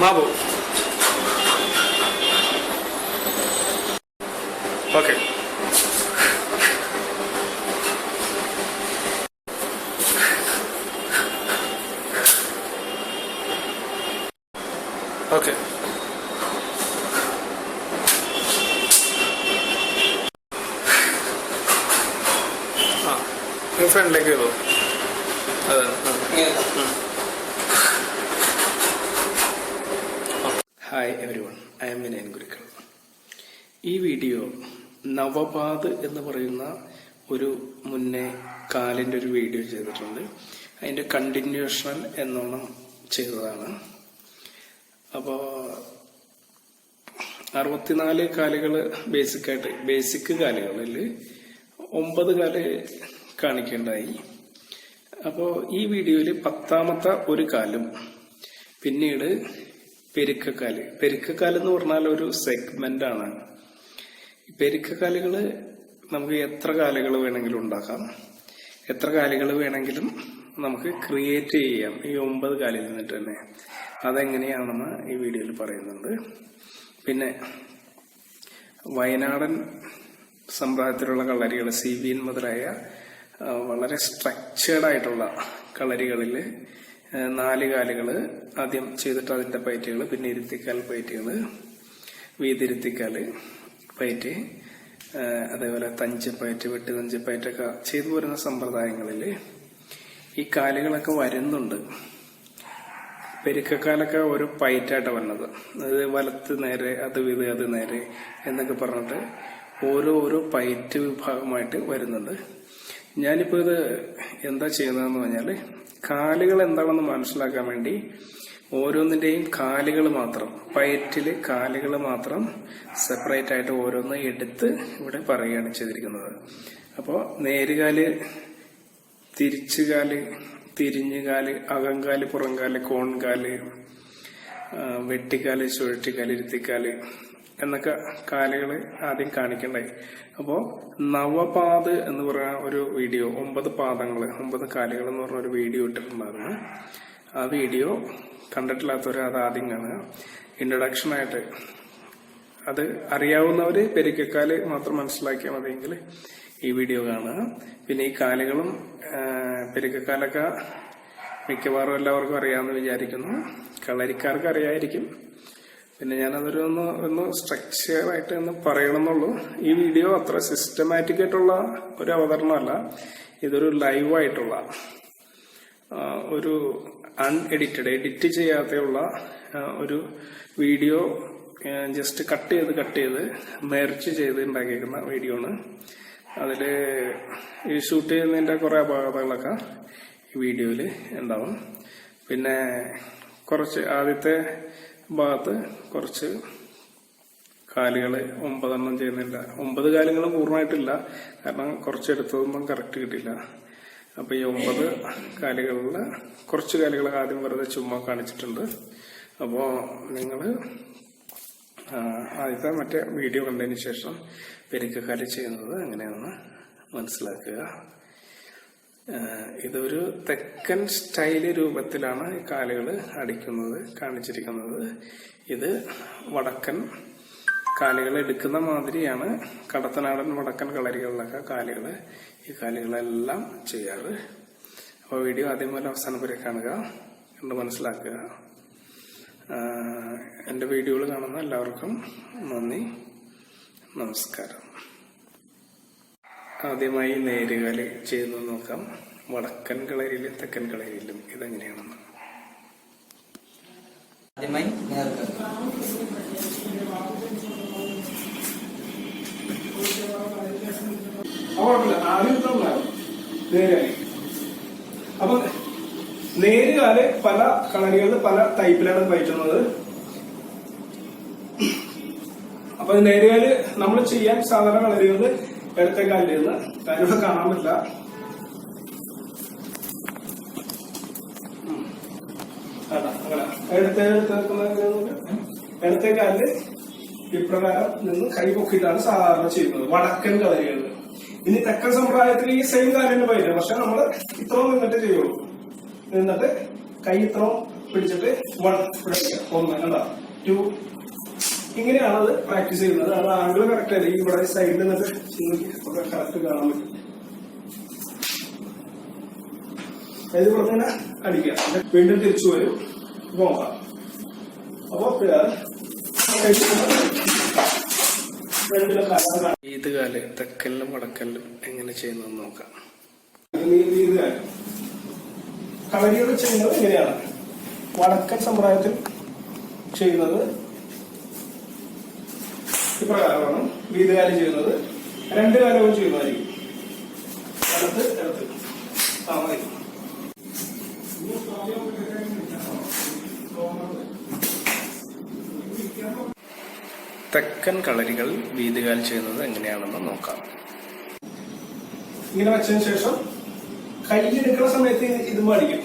Mabu. Okay. Okay. Your friend like you. Hi everyone, I am Vinay Gurikal. ഈ video നവപാത് എന്ന് പറയുന്ന ഒരു മുന്നേ കാലിൻ്റെ ഒരു വീഡിയോ ചെയ്തിട്ടുണ്ട്. അതിൻ്റെ കണ്ടിന്യൂഷൻ എന്നോണം ചെയ്തതാണ്. അപ്പോൾ 64 കാലുകൾ ബേസിക് കാലുകളിൽ 9 കാല് കാണിക്കേണ്ടായി. അപ്പോൾ ഈ വീഡിയോയിൽ 10ാമത്തെ ഒരു കാലും പിന്നീട് പെരുക്കക്കാല് എന്ന് പറഞ്ഞാൽ ഒരു സെഗ്മെന്റ് ആണ്. പെരുക്കക്കാലുകള് നമുക്ക് എത്ര കാലുകൾ വേണമെങ്കിലും ഉണ്ടാക്കാം, എത്ര കാലുകൾ വേണമെങ്കിലും നമുക്ക് ക്രിയേറ്റ് ചെയ്യാം ഈ 9 കാലിൽ നിന്നിട്ട് തന്നെ. അതെങ്ങനെയാണെന്ന് ഈ വീഡിയോയിൽ പറയുന്നുണ്ട്. പിന്നെ വയനാടൻ സമ്പ്രദായത്തിലുള്ള കളരികൾ CBN മുതലായ വളരെ സ്ട്രക്ചേർഡ് ആയിട്ടുള്ള കളരികളിൽ 4 കാലുകൾ ആദ്യം ചെയ്തിട്ട് അതിന്റെ പയറ്റുകൾ, പിന്നെ ഇരുത്തിക്കാൽ പയറ്റുകൾ, വീതിരുത്തിക്കാല് പയറ്റ്, അതേപോലെ തഞ്ചപ്പയറ്റ്, വെട്ട് തഞ്ചപ്പയറ്റൊക്കെ ചെയ്തു പോരുന്ന സമ്പ്രദായങ്ങളിൽ ഈ കാലുകളൊക്കെ വരുന്നുണ്ട്. പെരുക്കക്കാലൊക്കെ ഓരോ പയറ്റായിട്ട് വന്നത്, അത് വലത്ത് നേരെ, അത് നേരെ എന്നൊക്കെ പറഞ്ഞിട്ട് ഓരോ പയറ്റ് വിഭാഗമായിട്ട് വരുന്നുണ്ട്. ഞാനിപ്പോ ഇത് എന്താ ചെയ്യുന്നതെന്ന് പറഞ്ഞാൽ കാലുകൾ എന്താണെന്ന് മനസ്സിലാക്കാൻ വേണ്ടി ഓരോന്നിന്റെയും കാലുകൾ മാത്രം, പയറ്റില് കാലുകൾ മാത്രം സെപ്പറേറ്റ് ആയിട്ട് ഓരോന്ന് എടുത്ത് ഇവിടെ പറയുകയാണ് ചെയ്തിരിക്കുന്നത്. അപ്പോൾ നേരുകാല്, തിരിച്ചുകാല്, തിരിഞ്ഞുകാല്, അകങ്കാല്, പുറംകാല്, കോൺകാല്, വെട്ടിക്കാല്, ചുഴറ്റിക്കാല്, ഇരുത്തിക്കാല് എന്നൊക്കെ കാലുകൾ ആദ്യം കാണിക്കണ്ടായി. അപ്പോൾ നവപാത് എന്ന് പറയുന്ന ഒരു വീഡിയോ, 9 പാദങ്ങൾ 9 കാലുകൾ എന്ന് പറഞ്ഞ ഒരു വീഡിയോ ഇട്ടിട്ടുണ്ടായിരുന്നു. ആ വീഡിയോ കണ്ടിട്ടില്ലാത്തവർ അത് ആദ്യം കാണുക. ഇൻട്രൊഡക്ഷൻ ആയിട്ട് അത് അറിയാവുന്നവര് പെരുക്കക്കാല് മാത്രം മനസ്സിലാക്കിയാൽ മതിയെങ്കിൽ ഈ വീഡിയോ കാണുക. പിന്നെ ഈ കാലുകളും പെരുക്കക്കാലൊക്കെ മിക്കവാറും എല്ലാവർക്കും അറിയാമെന്ന് വിചാരിക്കുന്നു. കളരിക്കാർക്ക് അറിയായിരിക്കും. പിന്നെ ഞാനതൊരു ഒന്ന് സ്ട്രക്ചറായിട്ട് ഒന്ന് പറയണമെന്നുള്ളൂ. ഈ വീഡിയോ അത്ര സിസ്റ്റമാറ്റിക് ആയിട്ടുള്ള ഒരു അവതരണമല്ല. ഇതൊരു ലൈവായിട്ടുള്ള ഒരു എഡിറ്റ് ചെയ്യാതെയുള്ള ഒരു വീഡിയോ, ജസ്റ്റ് കട്ട് ചെയ്ത് മെർജ് ചെയ്ത് ഉണ്ടാക്കിയിരിക്കുന്ന വീഡിയോ ആണ്. അതില് ഈ ഷൂട്ട് ചെയ്യുന്നതിന്റെ കുറെ അപാകതകളൊക്കെ ഈ വീഡിയോയില് ഉണ്ടാവും. പിന്നെ കുറച്ച് ആദ്യത്തെ ഭാഗത്ത് കുറച്ച് കാലുകള് 9 എണ്ണം ചെയ്യുന്നില്ല. 9 കാലുകളും പൂർണ്ണമായിട്ടില്ല, കാരണം കുറച്ചെടുത്തതൊന്നും കറക്റ്റ് കിട്ടില്ല. അപ്പൊ ഈ 9 കാലുകളില് കുറച്ച് കാലുകൾ ആദ്യം വെറുതെ ചുമ്മാ കാണിച്ചിട്ടുണ്ട്. അപ്പോ നിങ്ങള് ആദ്യത്തെ മറ്റേ വീഡിയോ കണ്ടതിന് ശേഷം പെരുക്കക്കാല് ചെയ്യുന്നത് എങ്ങനെയാണെന്ന് മനസ്സിലാക്കുക. ഇതൊരു തെക്കൻ സ്റ്റൈല് രൂപത്തിലാണ് ഈ കാലുകൾ അടിക്കുന്നത് കാണിച്ചിരിക്കുന്നത്. ഇത് വടക്കൻ കാലുകൾ എടുക്കുന്ന മാതിരിയാണ് കടത്തനാടൻ വടക്കൻ കളരികളിലൊക്കെ ഈ കാലുകളെല്ലാം ചെയ്യാറ്. അപ്പോൾ വീഡിയോ ആദ്യം മുതൽ അവസാനം വരെ കാണുക, കണ്ട് മനസ്സിലാക്കുക. എൻ്റെ വീഡിയോകൾ കാണുന്ന എല്ലാവർക്കും നന്ദി, നമസ്കാരം. ആദ്യമായി നേരുകാല് ചെയ്യുന്നത് നോക്കാം. വടക്കൻ കളരിയിലും തെക്കൻ കളരിയിലും ഇതെങ്ങനെയാണെന്ന്. ആദ്യമായി അപ്പൊ നേരുകാല് പല കളരികളിൽ പല ടൈപ്പിലാണ് പയറ്റുന്നത്. അപ്പൊ നേരുകാല് നമ്മൾ ചെയ്യാൻ സാധാരണ കളരികളിൽ ഇടത്തെ കാലിൽ നിന്ന് കാര്യങ്ങൾ കാണാൻ പറ്റില്ല. ഇടത്തെ കാലില് ഇപ്രകാരം നിന്ന് കൈ പൊക്കിയിട്ടാണ് സാധാരണ ചെയ്യുന്നത് വടക്കൻ കളരികളിൽ. ഇനി തെക്കൻ സമ്പ്രദായത്തിൽ ഈ സെയിം കാലിന് പയറ്റും, പക്ഷെ നമ്മള് ഇത്രയും നിന്നിട്ട് ചെയ്യുള്ളൂ. നിന്നിട്ട് കൈ ഇത്രയും പിടിച്ചിട്ട് 1 കണ്ടാ 2. ഇങ്ങനെയാണ് അത് പ്രാക്ടീസ് ചെയ്യുന്നത്. അത് ആംഗിൾ കറക്റ്റ് ആയിരിക്കും. ഇവിടെ സൈഡിൽ നിന്നിട്ട് കറക്റ്റ് കാണാൻ പറ്റും. ഇത് ഇവിടെ തന്നെ അടിക്കുക, വീണ്ടും തിരിച്ചു വരും, നോക്കാം. അപ്പൊ ഈദ്കാല് തെക്കലിലും വടക്കലിലും എങ്ങനെ ചെയ്യുന്നതെന്ന് നോക്കാം. ഈദ്കാല് കളരികൾ ചെയ്യുന്നത് എങ്ങനെയാണ്? വടക്കൻ സമ്പ്രദായത്തിൽ ചെയ്യുന്നത് ഇപ്രകാരമാണ്. ഈദ്കാല് ചെയ്യുന്നത് 2 കാലവും ചെയ്യുന്നതായിരിക്കും. അടുത്ത് അടുത്ത് മതി. തെക്കൻ കളരികൾ വീതുകാൽ ചെയ്യുന്നത് എങ്ങനെയാണെന്ന് നോക്കാം. ഇങ്ങനെ വെച്ചതിന് ശേഷം കയ്യെടുക്കുന്ന സമയത്ത് ഇത് മടിക്കും.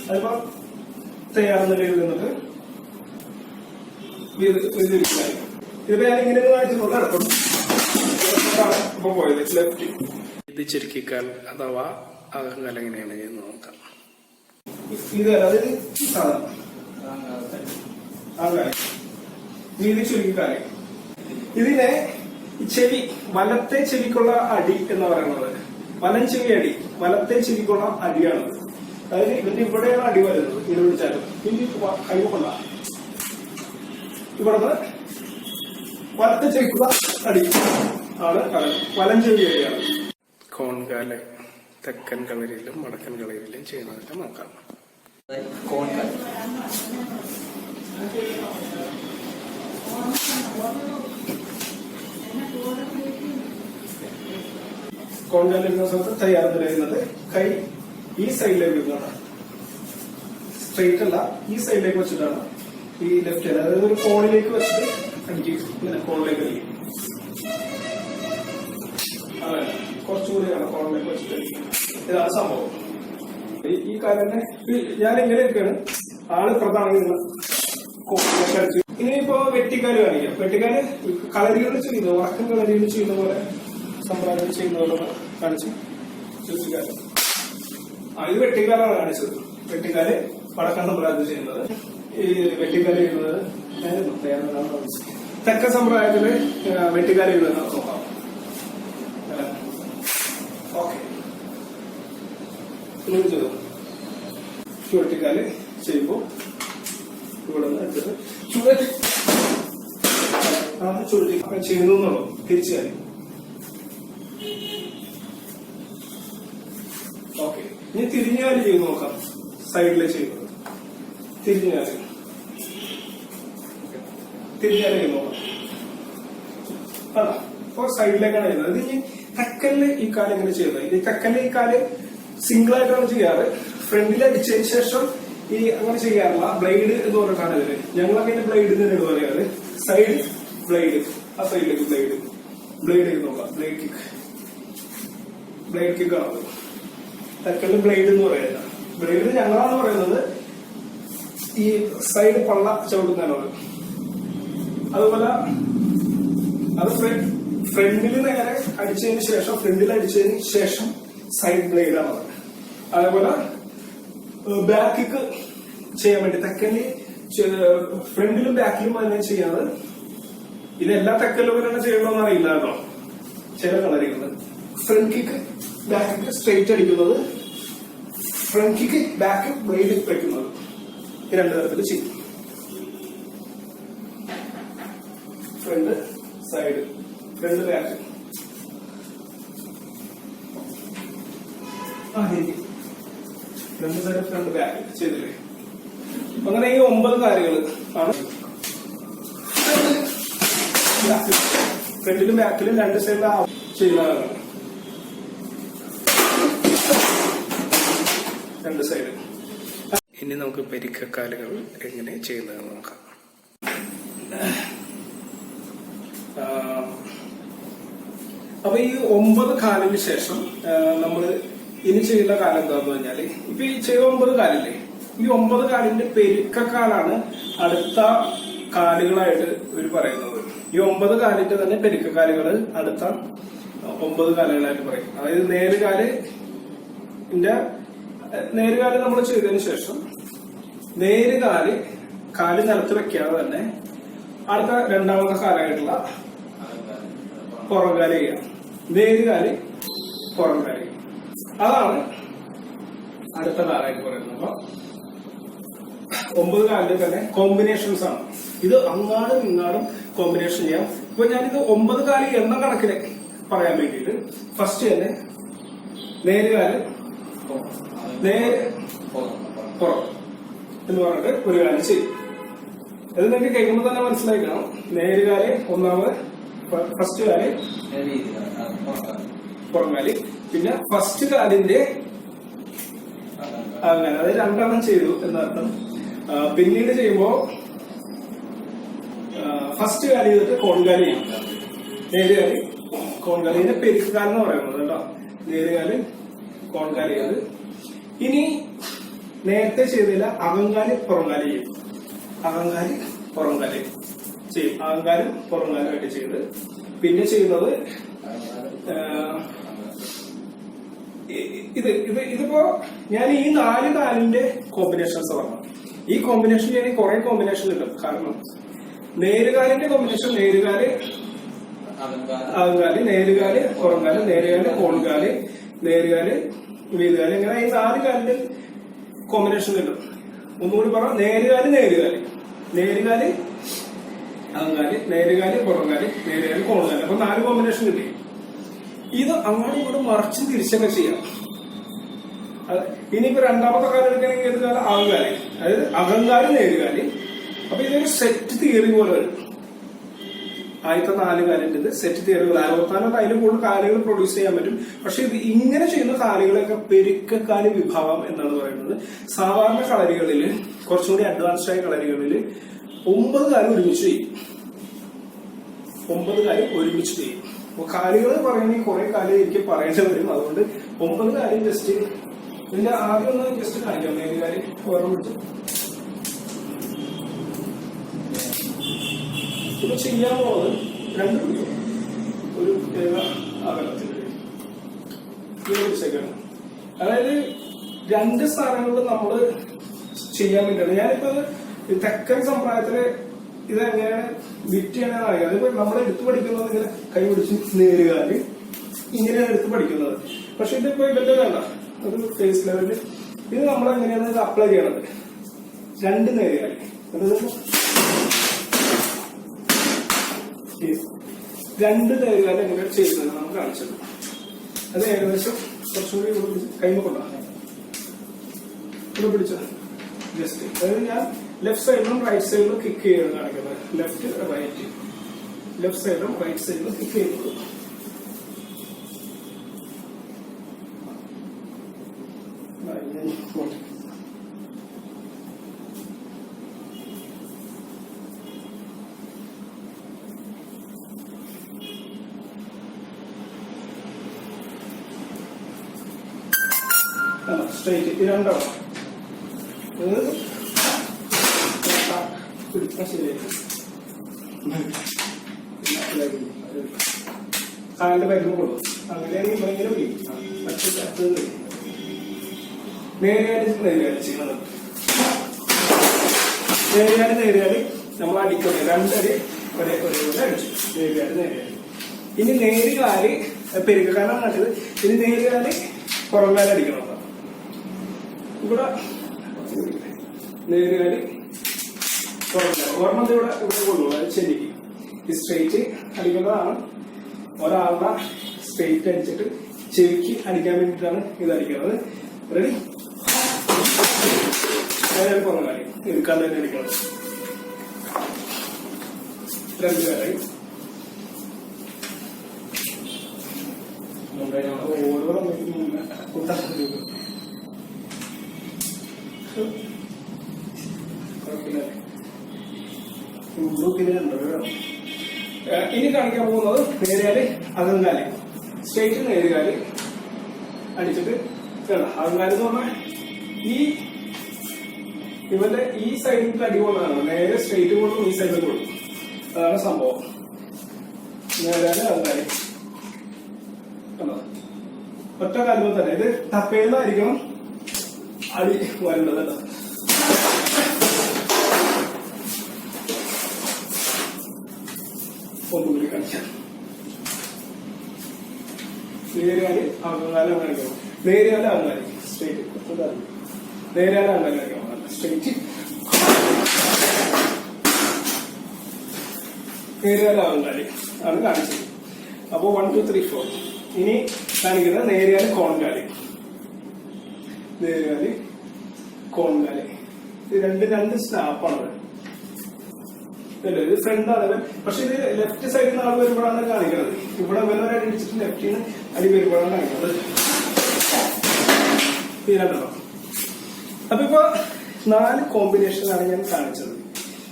അതിപ്പോ തയ്യാറെന്ന നിലയിൽ നിന്നിട്ട് ഇതിപ്പോ ഞാൻ ഇങ്ങനെ വായിച്ചുകൊണ്ട് നടക്കും. ഇപ്പൊ പോയത് ലെഫ്റ്റ്. ഇത് ചുരുക്കിക്കാൽ അഥവാ അകങ്കാൽ എങ്ങനെയാണ് ചെയ്യുന്നത് നോക്കാം. ഇത് അതായത് സാധനം അങ്ങനെ വീതി ചുരുക്കിക്കാല്. ഇതിനെ ചെവി, വലത്തെ ചെവിക്കുള്ള അടി എന്ന് പറയുന്നത്, വലം ചെവി അടി, വലത്തെ ചെവിക്കുള്ള അടിയാണ്. അതായത് ഇതിന്റെ ഇവിടെയാണ് അടി വരുന്നത്. ഇത് പിടിച്ചാലും ഇനി കൈ കൊണ്ട ഇവിടുന്ന് വലത്തെ ചെവിക്കുള്ള അടി ആണ് വലം ചെവി അടിയാണ്. കോൺകാല് തെക്കൻ കളരിയിലും വടക്കൻ കളരിയിലും ചെയ്യുന്നതൊക്കെ നോക്കാം. കോൺകാല് കോൺകാലിരുന്ന സ്ഥലത്ത് തയ്യാറെന്ന് പറയുന്നത് കൈ ഈ സൈഡിലേക്ക് വരുന്നതാണ്. സ്ട്രെയിറ്റ് അല്ല, ഈ സൈഡിലേക്ക് വെച്ചിട്ടാണ് ഈ ലെഫ്റ്റ് ഹാൻഡ്, അതായത് ഒരു കോണിലേക്ക് വെച്ചിട്ട് അടിക്കും. ഇങ്ങനെ കോണിലേക്ക് അടിക്കും. അതെ, കുറച്ചുകൂടിയാണ് കോണിലേക്ക് വെച്ചിട്ട് അടിക്കും. ഇതാണ് സംഭവം. ഈ കാലന്നെ ഞാൻ എങ്ങനെയൊക്കെയാണ് ആള് പ്രധാന കോണിലേക്ക് അടിച്ചു. ഇനിയിപ്പോ വെട്ടിക്കാല് കാണിക്കാം. വെട്ടിക്കാല് കളരികൾ ചെയ്യുന്നത്, വടക്കൻ കളരികൾ ചെയ്യുന്ന പോലെ സമ്പ്രദായം ചെയ്യുന്ന പോലെ കാണിച്ച് ചുറ്റിക്കാല്. ഇത് വെട്ടിക്കാലാണ് കാണിച്ചത്. വെട്ടിക്കാല് വടക്കൻ സമ്പ്രദായത്തിൽ ചെയ്യുന്നത്. ഈ വെട്ടിക്കാല് ചെയ്യുന്നത് തെക്കൻ സമ്പ്രദായത്തില് വെട്ടിക്കാല് ചെയ്യുന്നത് നോക്കാം. ഓക്കെ, ചെയ്തു. വെട്ടിക്കാല് ചെയ്യുമ്പോ ഇവിടെ നിന്ന് എടുത്തിട്ട് ചുരുട്ടി ചെയ്യുന്നുള്ളൂ. തിരിച്ചാല് ഓക്കെ. ഇനി തിരിഞ്ഞാല് ചെയ്ത് നോക്കാം. സൈഡിലെ ചെയ്യുന്നത് തിരിഞ്ഞാല് ചെയ്ത് നോക്കാം. അപ്പൊ സൈഡിലേക്കാണ് ചെയ്യുന്നത്. ഇത് ഇനി തെക്കലില് ഈ കാല് എങ്ങനെ ചെയ്യുന്നത്? ഈ തെക്കലില് ഈ കാല് സിംഗിൾ ആയിട്ടാണ് ചെയ്യാറ്. ഫ്രണ്ടിൽ അടിച്ചതിന് ശേഷം ഈ അങ്ങനെ ചെയ്യാറില്ല. ബ്ലേഡ് എന്ന് പറഞ്ഞിട്ടാണ് ഇതിന്. ഞങ്ങളൊക്കെ ഇതിന്റെ ബ്ലേഡ് തന്നെയാണ് പറയാറ്. സൈഡ് ബ്ലേഡ്, ആ സൈഡിലേക്ക് ബ്ലേഡ് നോക്കാം. ബ്ലേഡ് കിക്ക് ആണ് തെക്കലിൽ ബ്ലേഡ് എന്ന് പറയുന്നത്. ബ്ലേഡ് ഞങ്ങളാണ് പറയുന്നത് ഈ സൈഡ് പള്ള ചവിട്ടുന്നതിനോട്. അതുപോലെ അത് ഫ്രണ്ടിൽ നേരെ അടിച്ചതിന് ശേഷം സൈഡ് ബ്ലേഡ് ആണ്. അതേപോലെ ബാക്ക് കിക്ക് ചെയ്യാൻ വേണ്ടി തെക്കല് ഫ്രണ്ടിലും ബാക്കിലും തന്നെ ചെയ്യാറ്. ഇതെല്ലാ തെക്കലും തന്നെ ചെയ്യണമെന്ന് അറിയില്ല കേട്ടോ. ചില കളരികള് front kick back kick straight അടിക്കുന്നത്, ഫ്രണ്ട് കിക്ക് ബാക്ക് ബ്ലേഡ് വെക്കുന്നത്, ഈ 2 തരത്തിൽ ചെയ്യും. Front side, front back. രണ്ട് സൈഡ് ഫ്രണ്ട് ബാക്ക് ചെയ്തില്ലേ? അങ്ങനെ ഈ 9 കാര്യങ്ങൾ ആണ്. ഫ്രണ്ടിലും ബാക്കിലും 2 സൈഡിലും ചെയ്യുന്നതാണ്. 2 സൈഡ്. ഇനി നമുക്ക് പെരിക്കക്കാലുകൾ എങ്ങനെ ചെയ്യുന്നതെന്ന് നോക്കാം. അപ്പൊ ഈ 9 കാലിന് ശേഷം നമ്മള് ഇനി ചെയ്യുന്ന കാലം എന്താന്ന് പറഞ്ഞാല്, ഇപ്പൊ ഈ ചെയ്ത 9 കാലില്ലേ, ഈ 9 കാലിന്റെ പെരുക്കക്കാലാണ് അടുത്ത കാലുകളായിട്ട് ഇവർ പറയുന്നത്. ഈ 9 കാലിന്റെ തന്നെ പെരുക്കക്കാലുകൾ അടുത്ത 9 കാലുകളായിട്ട് പറയും. അതായത് നേരുകാല് നമ്മൾ ചെയ്തതിനു ശേഷം നേര് കാല് നിലത്ത് വെക്കാതെ തന്നെ അടുത്ത രണ്ടാമത്തെ കാലായിട്ടുള്ള പുറംകാല് ചെയ്യാം. നേര് കാല് പുറംകാല് ചെയ്യാം. അതാണ് അടുത്ത കാലായിട്ട് പറയുന്നത്. അപ്പൊ 9 കാലിന്റെ തന്നെ കോമ്പിനേഷൻസ് ആണ് ഇത്. അങ്ങാടും ഇങ്ങാടും കോമ്പിനേഷൻ ചെയ്യാം. ഇപ്പൊ ഞാനിത് 9 കാല് എന്ന കണക്കിന് പറയാൻ വേണ്ടിയിട്ട് ഫസ്റ്റ് തന്നെ നേരുകാല് പുറം എന്ന് പറഞ്ഞിട്ട് ഒരു കാര്യം ചെയ്യും. അത് നിങ്ങൾക്ക് കേൾക്കുമ്പോൾ തന്നെ മനസ്സിലാക്കണം. നേരുകാല് ഒന്നാമത്, ഫസ്റ്റ് കാല് പുറംകാല്, പിന്നെ ഫസ്റ്റ് കാലിന്റെ അങ്ങനെ, അത് 2 എണ്ണം ചെയ്തു എന്നർത്ഥം. പിന്നീട് ചെയ്യുമ്പോ ഫസ്റ്റ് കാല് ചെയ്തിട്ട് കോൺകാല് ചെയ്യും. നേരുകാല് കോൺകാല്, ഇതിന്റെ പെരുക്കാലെന്ന് പറയുന്നത് കേട്ടോ. നേരുകാല് കോൺകാല് ചെയ്ത് ഇനി നേരത്തെ ചെയ്തില്ല അകങ്കാല് പുറംകാല് ചെയ്യും. അകങ്കാല് പുറംകാല് ചെയ്യും. അകങ്കാലും പുറംകാലുമായിട്ട് ചെയ്ത് പിന്നെ ചെയ്യുന്നത് ഇതിപ്പോ ഞാൻ ഈ 4 കാലിന്റെ കോമ്പിനേഷൻസ് പറഞ്ഞു. ഈ കോമ്പിനേഷൻ ഞാൻ കുറെ കോമ്പിനേഷൻ ഉണ്ട്. കാരണം നേരുകാലിന്റെ കോമ്പിനേഷൻ നേരുകാല് അകങ്കാല്, നേരുകാല് പുറംകാല്, നേരുകാല് കോൺകാല്, നേരുകാല് വീതുകാല്, ഇങ്ങനെ ഈ 4 കാലിന്റെ കോമ്പിനേഷൻ കിട്ടും. ഒന്നുകൂടി പറ. നേരുകാല് നേരുകാല് അകങ്കാല്, നേരുകാല് പുറംകാല്, നേരുകാല് കോൺകാല്. അപ്പൊ 4 കോമ്പിനേഷൻ കിട്ടി. ഇത് അങ്ങോട്ടും ഇങ്ങോട്ടും മറിച്ചും തിരിച്ചൊക്കെ ചെയ്യാം. ഇനിയിപ്പോ രണ്ടാമത്തെ കാലം എടുക്കുകയാണെങ്കിൽ ഏത് കാലം? അകങ്കാല്. അതായത് അകങ്കാല് നേരുകാല്. അപ്പൊ ഇതൊരു സെറ്റ് തിയറി പോലെ വരും. ആദ്യത്തെ 4 കാലിന്റെ സെറ്റ് തിയറികൾ 64 അതിലും കൂടുതൽ കാലുകൾ പ്രൊഡ്യൂസ് ചെയ്യാൻ പറ്റും. പക്ഷെ ഇത് ഇങ്ങനെ ചെയ്യുന്ന കാലുകളൊക്കെ പെരുക്കക്കാല് വിഭാഗം എന്നാണ് പറയുന്നത്. സാധാരണ കളരികളിൽ, കുറച്ചുകൂടി അഡ്വാൻസ്ഡ് ആയ കളരികളിൽ 9 കാലം ഒരുമിച്ച് ചെയ്യും. 9 കാലം ഒരുമിച്ച് ചെയ്യും. അപ്പൊ കാലുകൾ പറയുകയാണെങ്കിൽ കുറെ കാലം എനിക്ക് പറയേണ്ടി വരും. അതുകൊണ്ട് 9 കാലം ജസ്റ്റ് ഇതിന്റെ ആദ്യം ഒന്ന് ജസ്റ്റ് കാണിക്കാം. നേരുകാല് ഓർമ്മ വിട്ടു ഇപ്പൊ ചെയ്യാൻ പോകുന്നത് 2 പിടിക്കും. ഒരു പ്രത്യേക അകലത്തിൽ പിടിച്ചേക്കാണ്. അതായത് 2 സ്ഥാനങ്ങളിൽ നമ്മള് ചെയ്യാൻ വേണ്ടിയാണ്. ഞാനിപ്പോ തെക്കൻ സമ്പ്രദായത്തില് ഇതെങ്ങനെയാണ് വിറ്റ് ചെയ്യണമെന്ന് അറിയാം. അതിപ്പോ നമ്മൾ എടുത്തു പഠിക്കുന്നത് ഇങ്ങനെ കൈ പിടിച്ച് നേരുകാല് ഇങ്ങനെയാണ് എടുത്ത് പഠിക്കുന്നത്. പക്ഷെ ഇതിപ്പോ ഇതൊക്കെ വേണ്ട, ഒരു ഫേസ് ലെവലില് ഇത് നമ്മൾ എങ്ങനെയാണ് ഇത് അപ്ലൈ ചെയ്യണത്. 2 നേരുകാല്, അതായത് 2 നേരുകാല് എങ്ങനെയാണ് ചെയ്യുന്നത് നമുക്ക് കാണിച്ചത്. അത് ഏകദേശം കുറച്ചുകൂടി കൈമ കൊണ്ടാണ് ഇവിടെ പിടിച്ച ജസ്റ്റ്. അതായത് ഞാൻ ലെഫ്റ്റ് സൈഡിലും റൈറ്റ് സൈഡിലും കിക്ക് ചെയ്യാണ് കാണിക്കുന്നത്. ലെഫ്റ്റ് സൈഡിലും റൈറ്റ് സൈഡിലും കിക്ക് ചെയ്യുന്നത്. സ്ട്രൈറ്റ് ഇത് 2 കാലിന്റെ പരുമ്പ് കൊടുക്കും. അങ്ങനെയാണെങ്കിൽ ഭയങ്കര നേരുകാല് ചെയ്യുന്നത്. നേരുകാല് നമ്മൾ അടിക്കുന്നത് 2 അടി ഒരേപോലെ അടിച്ചു. നേരുകാല്. ഇനി നേരുകാല് പെരുക്കാനാണ് കാണിച്ചത്. ഇനി നേരുകാല് പുറംകാല് അടിക്കണം. ഇവിടെ നേരുകാല് പുറംകാല് ഓർമ്മ ഇവിടെ കൊള്ളൂ. അത് ശരിക്ക് ഈ സ്ട്രെയിറ്റ് അടിക്കേണ്ടതാണ്. ഒരാളുടെ സ്ട്രെയിറ്റ് അടിച്ചിട്ട് ചെവിക്ക് അടിക്കാൻ വേണ്ടിയിട്ടാണ് ഇത് അടിക്കുന്നത്. റെഡി? പുറംകാല് എടുക്കാൻ തന്നെ അടിക്കണം. 2 കാലായി. ഓരോ ഇനി കാണിക്കാൻ പോകുന്നത് നേരുകാല് അകങ്കാല്. സ്ട്രെയിറ്റ് നേരുകാല് അടിച്ചിട്ട് അകങ്കാല് എന്ന് പറഞ്ഞാൽ ഇവന്റെ ഈ സൈഡിൽ അടി കൊണ്ടതാണ്. നേരെ സ്ട്രെയിറ്റ് കൊണ്ടും ഈ സൈഡിൽ കൊടുക്കും. അതാണ് സംഭവം. നേരുകാല് അകങ്കാല് ഒറ്റ കാലുമ്പോൾ തന്നെ ഇത് തപ്പേന്നായിരിക്കണം അടി വരേണ്ടത്. ഒന്നുകൂടി കാണിക്കാം. നേരെയാല് അകങ്കാലം കാണിക്കണം. നേരെയാല് അകങ്കാലി സ്ട്രേറ്റ്. നേരെയാല് അകങ്കാലി കാണിക്കണം. സ്ട്രേറ്റ്. നേരെയാല് അകങ്കാലി ആണ് കാണിച്ചത്. അപ്പോ 1 2 3 4. ഇനി കാണിക്കുന്നത് നേരെയാല് കോൺകാലി. നേരെയാല് കോൺകാലി. ഇത് രണ്ട് സ്നാപ്പാണത്. ഇത് ഫ്രണ്ട് ആണ്. പക്ഷെ ഇത് ലെഫ്റ്റ് സൈഡിൽ നിന്ന് ആൾ വരുമ്പോഴാണ് കാണിക്കുന്നത്. ഇവിടെ വല്ലവരെ അടിച്ചിട്ട് ലെഫ്റ്റിന് അടി വരുമ്പോഴാണ് കാണിക്കുന്നത്. രണ്ടെണ്ണം. അപ്പൊ ഇപ്പൊ 4 കോമ്പിനേഷനാണ് ഞാൻ കാണിച്ചത്.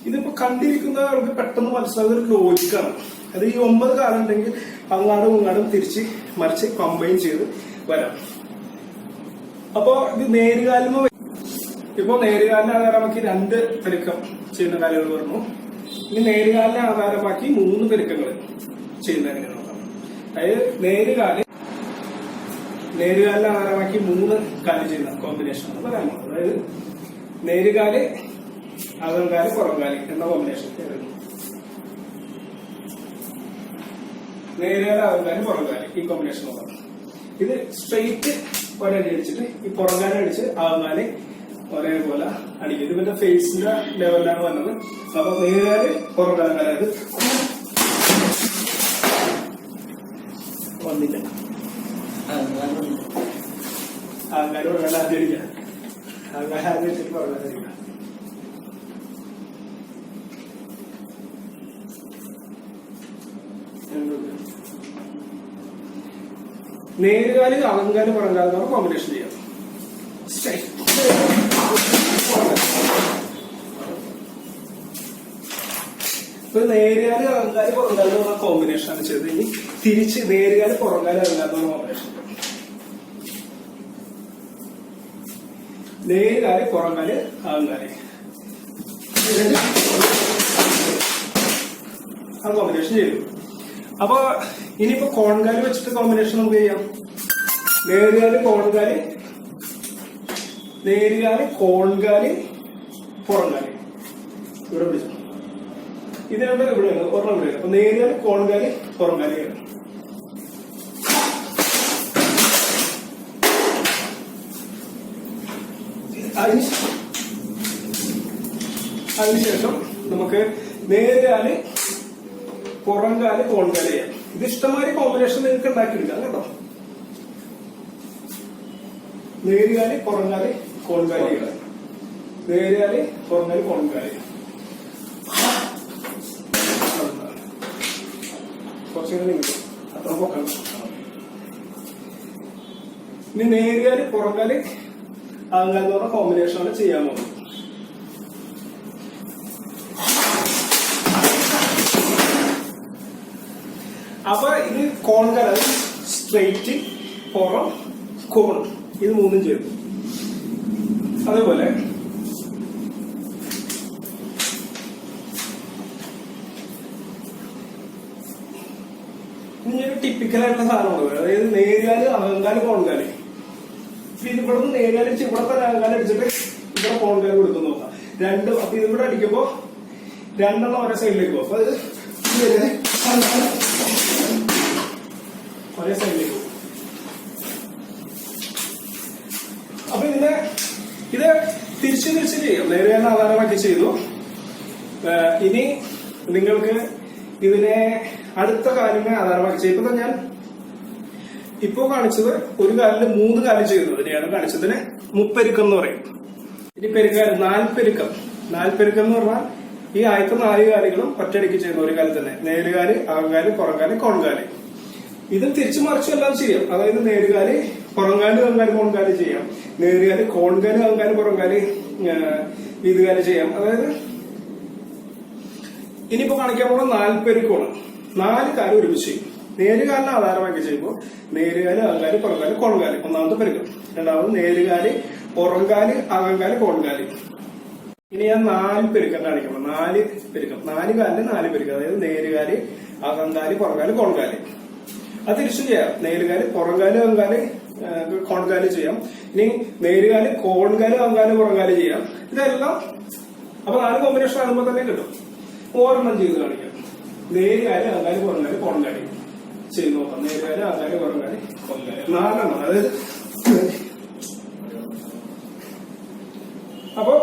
ഇതിപ്പോ കണ്ടിരിക്കുന്നവർക്ക് പെട്ടെന്ന് മനസ്സിലാകുന്ന ഒരു ലോജിക്കാണ്. അത് ഈ 9 കാലം ഉണ്ടെങ്കിൽ അങ്ങാടും ഇങ്ങാടും തിരിച്ച് മറിച്ച് കമ്പൈൻ ചെയ്ത് വരാം. അപ്പോ ഇത് നേരുകാലിന് ഇപ്പൊ നേരുകാലിനെ ആധാരമാക്കി 2 പെരുക്കം ചെയ്യുന്ന കാര്യങ്ങൾ പറഞ്ഞു. ഇനി നേരുകാലിനെ ആധാരമാക്കി 3 പെരുക്കങ്ങൾ ചെയ്യുന്ന എങ്ങനെയാണ്. അതായത് നേരുകാലിനെ ആധാരമാക്കി 3 കാല് ചെയ്യുന്ന കോമ്പിനേഷൻ ആണ് പറയാൻ പോകുന്നത്. അതായത് നേരുകാല്, അകങ്കാല്, പുറംകാല് എന്ന കോമ്പിനേഷൻ. നേരുകാല്, അകങ്കാല്, പുറംകാല് ഈ കോമ്പിനേഷൻ നോക്കാം. ഇത് സ്ട്രെയിറ്റ് ഒരടി അടിച്ചിട്ട് ഈ പുറംകാലം അടിച്ച് അകങ്കാല് ഒരേപോലെ അടിക്കും. ഇത് ഇവന്റെ ഫേസിന്റെ ലെവലിലാണ് വന്നത്. അപ്പൊ നേരുകാല്, പുറംകാലം അതായത് വന്നില്ല. അകങ്കാല് പുറംകാലം ആദ്യം അടിക്കാം. അകങ്കാലം ആദ്യം അടിച്ചിട്ട് പുറംകാലം അടിക്കാം. നേരുകാല്, അകങ്കാല്, പുറംകാലം കോമ്പിനേഷൻ ചെയ്യാം. ഇപ്പൊ നേരുകാല്, അകങ്കാല്, പുറംകാലം എന്ന കോമ്പിനേഷൻ ആണ് ചെയ്തത്. ഇനി തിരിച്ച് നേരുകാല്, പുറംകാല്, അകങ്കാലം എന്ന കോമ്പിനേഷൻ. നേരുകാല്, പുറംകാല്, അകങ്കാല് ആ കോമ്പിനേഷൻ ചെയ്തു. അപ്പൊ ഇനിയിപ്പോ കോൺകാല് വെച്ചിട്ട് കോമ്പിനേഷൻ നമുക്ക് ചെയ്യാം. നേരുകാല്, കോൺകാല്, നേരുകാല്, കോൺകാല്, പുറംകാല് ഇവിടെ പിടിച്ചു. ഇത് രണ്ടും ഇവിടെയാണ്, ഒരെണ്ണം ഇവിടെയാണ്. അപ്പൊ നേരുകാല്, കോൺകാല്, പുറംകാലിയാണ്. അതിനുശേഷം നമുക്ക് നേരുകാല്, പുറംകാല്, കോൺകാല് ചെയ്യാം. ഇത് ഇഷ്ടമായ കോമ്പിനേഷൻ നിങ്ങൾക്ക് ഉണ്ടാക്കിയെടുക്കാം കേട്ടോ. നേരുകാല്, പുറംകാല്, കോൺകാല് ചെയ്യാം. നേരുകാല്, പുറംകാല്, കോൺകാല്. കുറച്ചുകൂടെ കിട്ടും. അത്ര പൊക്കണം. ഇനി നേരുകാല്, പുറംകാല്, അകങ്കാല് എന്ന് പറഞ്ഞ കോമ്പിനേഷനാണ് ചെയ്യാൻ പോകുന്നത്. അപ്പൊ ഇത് കോൺകാല്, അത് സ്ട്രെയിറ്റ്, പുറം, കോൺ, ഇത് 3 ചെയ്തു. അതേപോലെ ഇനി ഒരു ടിപ്പിക്കലായിട്ടുള്ള സാധനമുണ്ട്. അതായത് നേരുകാല്, അകങ്കാല്, കോൺകാല്. ഇത് ഇവിടെ നിന്ന് നേരുകാല് അടിച്ച് ഇവിടെ തന്നെ അകങ്കാല് അടിച്ചിട്ട് ഇവിടെ കോൺകാല് കൊടുക്കും നോക്കാം. അപ്പൊ ഇതിവിടെ അടിക്കുമ്പോ 2 ഒരേ സൈഡിലേക്ക് പോകും. അപ്പൊ അത് ഒരേ സൈഡിലേക്ക് പോകും. അപ്പൊ ഇത് തിരിച്ച് ചെയ്യാം. നേരുകാലിനെ ആധാരമാക്കി ചെയ്തു. ഇനി നിങ്ങൾക്ക് ഇതിനെ അടുത്ത കാലിനെ ആധാരമാക്കി ചെയ്യും. ഇപ്പൊ ഞാൻ ഇപ്പോ കാണിച്ചത് ഒരു കാലില് 3 കാലം ചെയ്യുന്നതിനെയാണ് കാണിച്ചതിന് മുപ്പെരുക്കം എന്ന് പറയും. ഇനി പെരുക്കാല് 4 പെരുക്കം. 4 പെരുക്കം എന്ന് പറഞ്ഞാൽ ഈ ആദ്യത്തെ 4 കാലുകളും ഒറ്റയടിക്ക് ചെയ്യുന്ന ഒരു കാലം തന്നെ. നേരുകാല്, അകങ്കാല്, പുറംകാല്, കോൺകാല്. ഇതും തിരിച്ചു മറിച്ചും എല്ലാം ചെയ്യാം. അതായത് നേരുകാല്, പുറംകാല്, അകങ്കാല്, കോൺകാല് ചെയ്യാം. നേരുകാല്, കോൺകാല്, അകങ്കാല്, പുറംകാല്, വീതുകാല് ചെയ്യാം. അതായത് ഇനിയിപ്പോ കാണിക്കാൻ പോകുന്ന 4 പെരുക്കമാണ്. 4 കാലം ഒരുമിച്ച് ചെയ്യും. നേരുകാലിനെ ആധാരമാക്കി ചെയ്യുമ്പോൾ നേരുകാല്, അകങ്കാല്, പുറംകാല്, കോൺകാല് ഒന്നാമത്തെ പെരുക്കം. രണ്ടാമത് നേരുകാല്, പുറംകാല്, അകങ്കാല്, കോൺകാല്. ഇനി ഞാൻ 4 പെരുക്കം കാണിക്കണം. 4 പെരുക്കം. 4 കാലിന് 4 പെരുക്കം. അതായത് നേരുകാല്, അകങ്കാല്, പുറംകാല്, കോൺകാല്. അത് തിരിച്ചും ചെയ്യാം. നേരുകാല്, പുറംകാല്, അകങ്കാല്, കോൺകാല് ചെയ്യാം. ഇനി നേരുകാല്, കോൺകാല്, അകങ്കാല്, പുറംകാല് ചെയ്യാം. ഇതെല്ലാം അപ്പൊ 4 കോമ്പിനേഷൻ ആകുമ്പോൾ തന്നെ കിട്ടും. 4 ചെയ്ത് കാണിക്കാം. നേരുകാല് ആകാല് പുറങ്കാല് കോൺകാല് ചെയ്ത് നോക്കാം. നേരുകാല് ആകാല് പുറങ്കാല് കോൺകാല് 4 എണ്ണം. അതായത് അപ്പൊ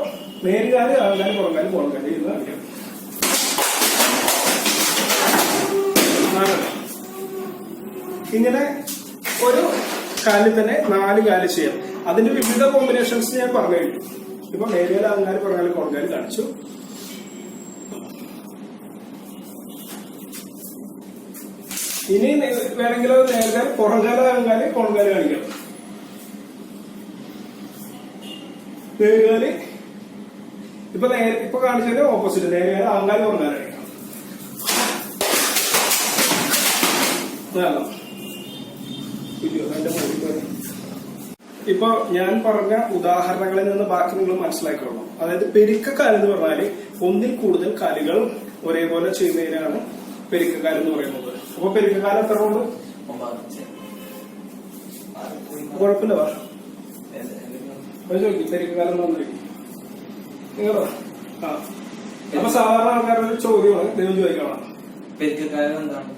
നേരുകാല് ആകാല് പുറങ്കാല് കോൺകാല് എന്ന് കാണിക്കാം. 4 എണ്ണം. ഇങ്ങനെ ഒരു കാലിൽ തന്നെ 4 കാല് ചെയ്യാം. അതിന്റെ വിവിധ കോമ്പിനേഷൻസ് ഞാൻ പറഞ്ഞു കഴിഞ്ഞു. ഇപ്പൊ നേരുകാല് ആകാല് പുറങ്കാല് കോൺകാല് കാണിച്ചു. ഇനി വേണമെങ്കിൽ നേരുകാല് പുറംകാല് ആകാല് കോൺകാല് കാണിക്കാം. നേരുകാല് ഇപ്പൊ കാണിച്ചതിന്റെ ഓപ്പോസിറ്റ് നേരുകാല് ആകാല് പുറംകാല് കാണിക്കാം. ഇപ്പൊ ഞാൻ പറഞ്ഞ ഉദാഹരണങ്ങളിൽ നിന്ന് ബാക്കി നിങ്ങൾ മനസ്സിലാക്കിക്കൊള്ളണം. അതായത് പെരുക്കക്കാല് എന്ന് പറഞ്ഞാല് ഒന്നിൽ കൂടുതൽ കാലുകൾ ഒരേപോലെ ചെയ്യുന്നതിനാണ് പെരുക്കക്കാല് എന്ന് പറയുന്നത്. അപ്പൊ പെരുക്കക്കാലം എത്ര ഉണ്ട്? കുഴപ്പമില്ല. ചോദിക്കും പെരുക്കക്കാലം തോന്നിരിക്കും നിങ്ങളോ? ആ അപ്പൊ സാധാരണ ആൾക്കാരുടെ ചോദ്യമാണ് ദൈവം ചോദിക്കണം, പെരുക്കക്കാലം എന്താണ്?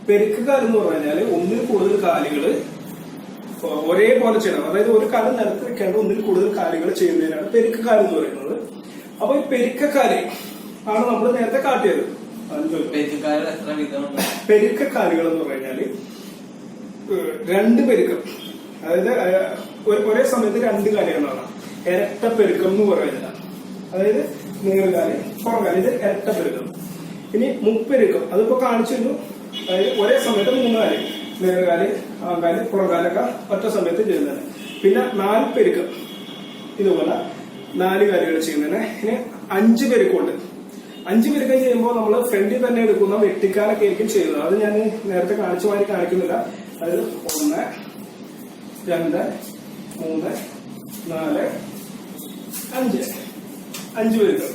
പെരുക്കക്കാലം എന്ന് പറഞ്ഞാല് ഒന്നിൽ കൂടുതൽ കാലുകള് ഒരേപോലെ ചെയ്യണം. അതായത് ഒരു കാലം നിലത്ത് വെക്കാണ്ട് ഒന്നിൽ കൂടുതൽ കാലുകൾ ചെയ്യുന്നതിനാണ് പെരുക്കക്കാലം എന്ന് പറയുന്നത്. അപ്പൊ ഈ പെരുക്കക്കാല് ആണ് നമ്മൾ നേരത്തെ കാട്ടിയത്. പെരുക്കക്കാലുകൾ എന്ന് പറഞ്ഞാല് 2 പെരുക്കം, അതായത് ഒരേ സമയത്ത് 2 കാലുകളാണ് ഇരട്ട പെരുക്കം എന്ന് പറയുന്നത്. അതായത് നേർകാല് പുറംകാല്, ഇത് ഇരട്ട പെരുക്കം. ഇനി മുപ്പെരുക്കം, അതിപ്പോ കാണിച്ചിരുന്നു. അതായത് ഒരേ സമയത്ത് 3 കാല്, നേർകാല് ആകാല് പുറംകാലൊക്കെ ഒറ്റ സമയത്ത് ചെയ്യുന്നതാണ്. പിന്നെ 4 പെരുക്കം, ഇതുപോലെ 4 കാലുകൾ ചെയ്യുന്നതിന്. ഇനി 5 പെരുക്കമുണ്ട്. 5 പെരുക്കം ചെയ്യുമ്പോൾ നമ്മൾ ഫ്രണ്ടിൽ തന്നെ എടുക്കുന്ന വെട്ടിക്കാലൊക്കെ ആയിരിക്കും ചെയ്യുന്നത്. അത് ഞാൻ നേരത്തെ കാണിച്ച മാതിരി കാണിക്കുന്നില്ല. അതായത് 1 2 3 4 5 പെരുക്കം.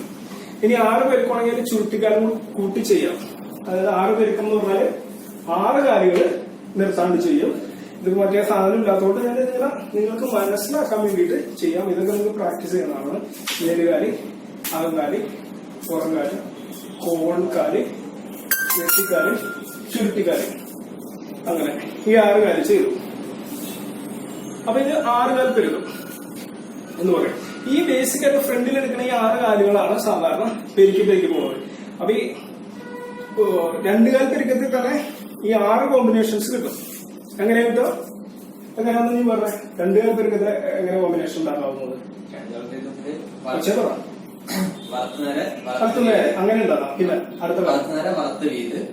ഇനി 6 പെരുക്കമാണെങ്കിൽ ചുരുട്ടിക്കാലും കൂട്ടി ചെയ്യാം. അതായത് 6 പെരുക്കം എന്ന് പറഞ്ഞാല് 6 കാലുകൾ നിർത്താണ്ട് ചെയ്യും. ഇത് മറ്റേ സാധനം ഇല്ലാത്തതുകൊണ്ട് ഞാൻ നിങ്ങൾക്ക് മനസ്സിലാക്കാൻ വേണ്ടിയിട്ട് ചെയ്യാം. ഇതൊക്കെ നിങ്ങൾക്ക് പ്രാക്ടീസ് ചെയ്യുന്നതാണ്. നേരുകാല് അകങ്കാല് പുറംകാല് കോൺകാല് വെട്ടിക്കാല് ചുരുട്ടിക്കാല്, അങ്ങനെ ഈ 6 കാല് ചെയ്തു. അപ്പൊ ഇത് 6 കാല് പെരുക്കം എന്ന് പറയും. ഈ ബേസിക് ആയിട്ട് ഫ്രണ്ടിൽ എടുക്കുന്ന ഈ 6 കാലുകളാണ് സാധാരണ പെരുക്കി പോകുന്നത്. അപ്പൊ ഈ 2 കാൽ പെരുക്കത്തിൽ തന്നെ ഈ 6 കോമ്പിനേഷൻസ് കിട്ടും. എങ്ങനെ കിട്ടും? എങ്ങനെയാണെന്ന് നീ പറഞ്ഞേ. 2 കാൽ പെരുക്കത്തിൽ എങ്ങനെ കോമ്പിനേഷൻ ഉണ്ടാക്കാവുന്നത്? വളർത്തുന്നേരെ അങ്ങനെ ഉണ്ടാകാം. പിന്നെ അടുത്ത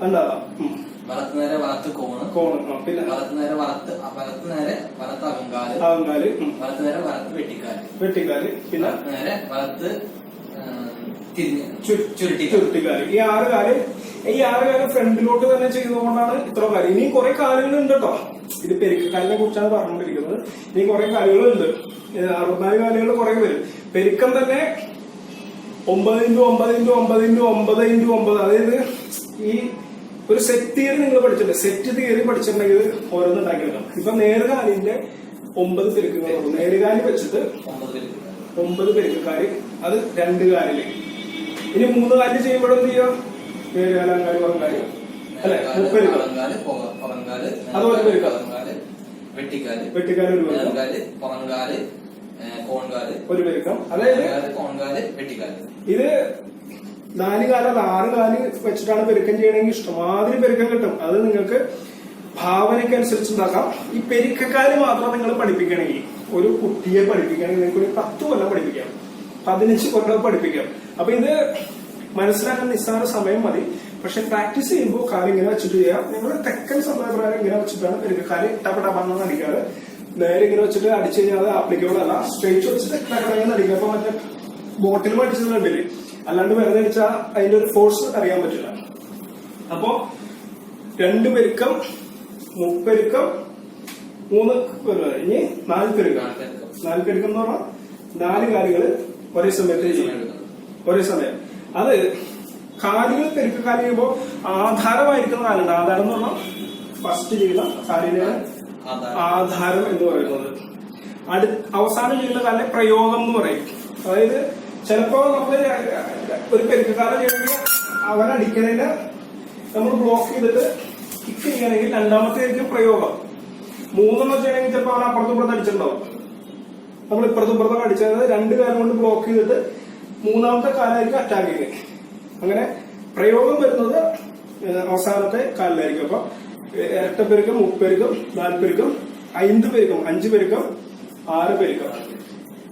ഉണ്ടാകാം. വളർത്തുന്നേരെ വളർത്ത് കോണ്, പിന്നെ വളർത്തുന്നേരെ വളർത്ത് അകങ്കാല്, വളർത്തുന്നേരെ വളർത്ത് വെട്ടിക്കാല്, പിന്നെ വളർത്ത് ചുരുട്ടിക്കാല്. ഈ 6 കാല് ഫ്രണ്ടിലോട്ട് തന്നെ ചെയ്തുകൊണ്ടാണ് ഇത്ര കാര്യം. ഇനി കുറെ കാലുകളുണ്ട് കേട്ടോ. ഇത് പെരുക്കക്കാലിനെ കുറിച്ചാണ് പറഞ്ഞുകൊണ്ടിരിക്കുന്നത്. ഇനി കുറെ കാലുകളുണ്ട്. 64 കാലുകൾ കുറെ വരും. പെരുക്കം തന്നെ 9x9x9x9. അതായത് ഈ ഒരു സെറ്റ് തിയറി നിങ്ങൾ പഠിച്ചിട്ടുണ്ട്. സെറ്റ് തിയറി പഠിച്ചിട്ടുണ്ടെങ്കിൽ ഓരോന്നും ഉണ്ടാക്കിയെടുക്കാം. ഇപ്പൊ നേർകാലിന്റെ 9 പെരുക്കങ്ങളുള്ളൂ. നേർകാലി വെച്ചിട്ട് 9 പെരുക്കക്കാര്, അത് 2 കാലില്. ഇനി 3 കാലിൽ ചെയ്യുമ്പോഴെന്ത് ചെയ്യാം? നേർകാല് അങ്കാല് പുറംകാല് അല്ലെ, 30 പെരുക്കം. അത് 1 പെരുക്കം. വെട്ടിക്കാല് 1 1 പെരുക്കം. അതായത് ഇത് 4 കാലല്ല 6 കാല് വെച്ചിട്ടാണ് പെരുക്കം ചെയ്യണമെങ്കിൽ ഇഷ്ടമാതിരി പെരുക്കം കിട്ടും. അത് നിങ്ങൾക്ക് ഭാവനയ്ക്കനുസരിച്ച് ഉണ്ടാക്കാം. ഈ പെരുക്കക്കാല് മാത്രം നിങ്ങൾ പഠിപ്പിക്കണമെങ്കിൽ, ഒരു കുട്ടിയെ പഠിപ്പിക്കണമെങ്കിൽ നിങ്ങൾക്ക് ഒരു 10 കൊല്ലം പഠിപ്പിക്കാം, 15 കൊല്ലം പഠിപ്പിക്കാം. അപ്പൊ ഇത് മനസ്സിലാക്കാൻ നിസ്സാര സമയം മതി. പക്ഷെ പ്രാക്ടീസ് ചെയ്യുമ്പോൾ കാല് ഇങ്ങനെ വെച്ചിട്ട് ചെയ്യാം. നിങ്ങൾ തെക്കൻ സമ്പ്രദായപ്രകാരം ഇങ്ങനെ വെച്ചിട്ടാണ് പെരുക്കക്കാല് ടപടപണ്ണെന്ന് അടിക്കാറ്. നേരെ ഇങ്ങനെ വെച്ചിട്ട് അടിച്ചു കഴിഞ്ഞാൽ അത് ആപ്ലിക്കബിൾ അല്ല. സ്ട്രേറ്റ് വെച്ചിട്ട് ടകടങ്ങെന്ന് അടിക്കുക. അപ്പൊ മറ്റേ ബോട്ടിൽ പഠിച്ചത് കണ്ടില്ലേ? അല്ലാണ്ട് വെറുതെ അടിച്ചാൽ അതിന്റെ ഒരു ഫോഴ്സ് അറിയാൻ പറ്റില്ല. അപ്പോ 2 പെരുക്കം, 3 പെരുക്കം, 3 ഇനി 4 പെരുക്കം. 4 പെരുക്കം എന്ന് പറഞ്ഞാൽ 4 കാലുകള് ഒരേ സമയത്ത് ചെയ്യണം. ഒരേ സമയം. അത് കാലുകൾ പെരുക്കക്കാല് ചെയ്യുമ്പോൾ ആധാരമായിരിക്കുന്ന കാലുണ്ട്. ആധാരം എന്ന് പറഞ്ഞാൽ ഫസ്റ്റ് ചെയ്യുന്ന കാലിനാണ് ആധാരം എന്ന് പറയുന്നത്. അവസാനം ചെയ്യുന്ന കാലിനെ പ്രയോഗം എന്ന് പറയും. അതായത് ചിലപ്പോ നമ്മള് ഒരു പെരുക്കക്കാലം ചെയ്യണമെങ്കിൽ അവൻ അടിക്കുന്നതിന്റെ നമ്മൾ ബ്ലോക്ക് ചെയ്തിട്ട് കിക്ക് ചെയ്യണമെങ്കിൽ രണ്ടാമത്തേക്കും പ്രയോഗം. മൂന്നെണ്ണം ചെയ്യണമെങ്കിൽ ചിലപ്പോൾ അവൻ അപ്പുറത്തും ഇപ്പുറത്ത് അടിച്ചിട്ടുണ്ടാവും. നമ്മൾ ഇപ്പുറത്തും ഇപ്പുറത്തും അടിച്ചത് രണ്ട് കാലം കൊണ്ട് ബ്ലോക്ക് ചെയ്തിട്ട് മൂന്നാമത്തെ കാലായിരിക്കും അറ്റാക്ക് ചെയ്യുന്നത്. അങ്ങനെ പ്രയോഗം വരുന്നത് അവസാനത്തെ കാലിലായിരിക്കും. അപ്പൊ ഇരട്ടപ്പെരുക്കം, മുപ്പെരുക്കം, 4 പെരുക്കം, 5 പെരുക്കം, 5 പെരുക്കം, 6 പെരുക്കം,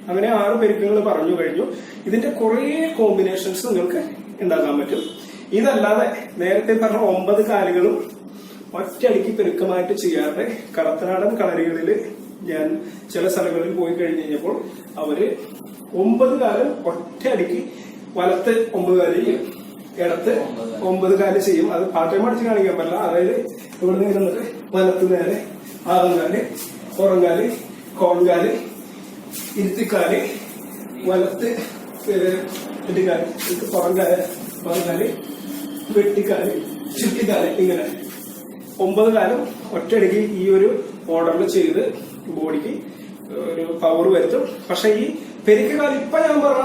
അങ്ങനെ 6 പെരുക്കങ്ങൾ പറഞ്ഞു കഴിഞ്ഞു. ഇതിന്റെ കുറെ കോമ്പിനേഷൻസ് നിങ്ങൾക്ക് ഉണ്ടാക്കാൻ പറ്റും. ഇതല്ലാതെ നേരത്തെ പറഞ്ഞ 9 കാലുകളും ഒറ്റയടിക്ക് പെരുക്കമായിട്ട് ചെയ്യാതെ കടത്തനാടൻ കളരികളിൽ ഞാൻ ചില സ്ഥലങ്ങളിൽ പോയി കഴിഞ്ഞ് കഴിഞ്ഞപ്പോൾ അവര് 9 കാലം ഒറ്റയടിക്ക് വലത്ത് 9 കാല് ചെയ്യും, ഇടത്ത് 9 കാല് ചെയ്യും. അത് പാട്ടയം അടിച്ച് കാണിക്കാൻ പറ്റില്ല. അതായത് ഇവിടെ നിന്ന് ഇരുന്നിട്ട് വലത്ത് നേരെ 6 കാല്, പുറംകാല്, കോൺകാല്, ഇരുത്തിക്കാല്, വലത്ത് വെട്ടിക്കാല്, പുറംകാല്, വെട്ടിക്കാല്, ചുറ്റിക്കാല്, ഇങ്ങനെ 9 കാലം ഒറ്റയടിക്ക് ഈ ഒരു ഓർഡറിൽ ചെയ്ത് ബോഡിക്ക് ഒരു പവർ വരുത്തും. പക്ഷെ ഈ പെരുക്കകാലം ഇപ്പൊ ഞാൻ പറഞ്ഞ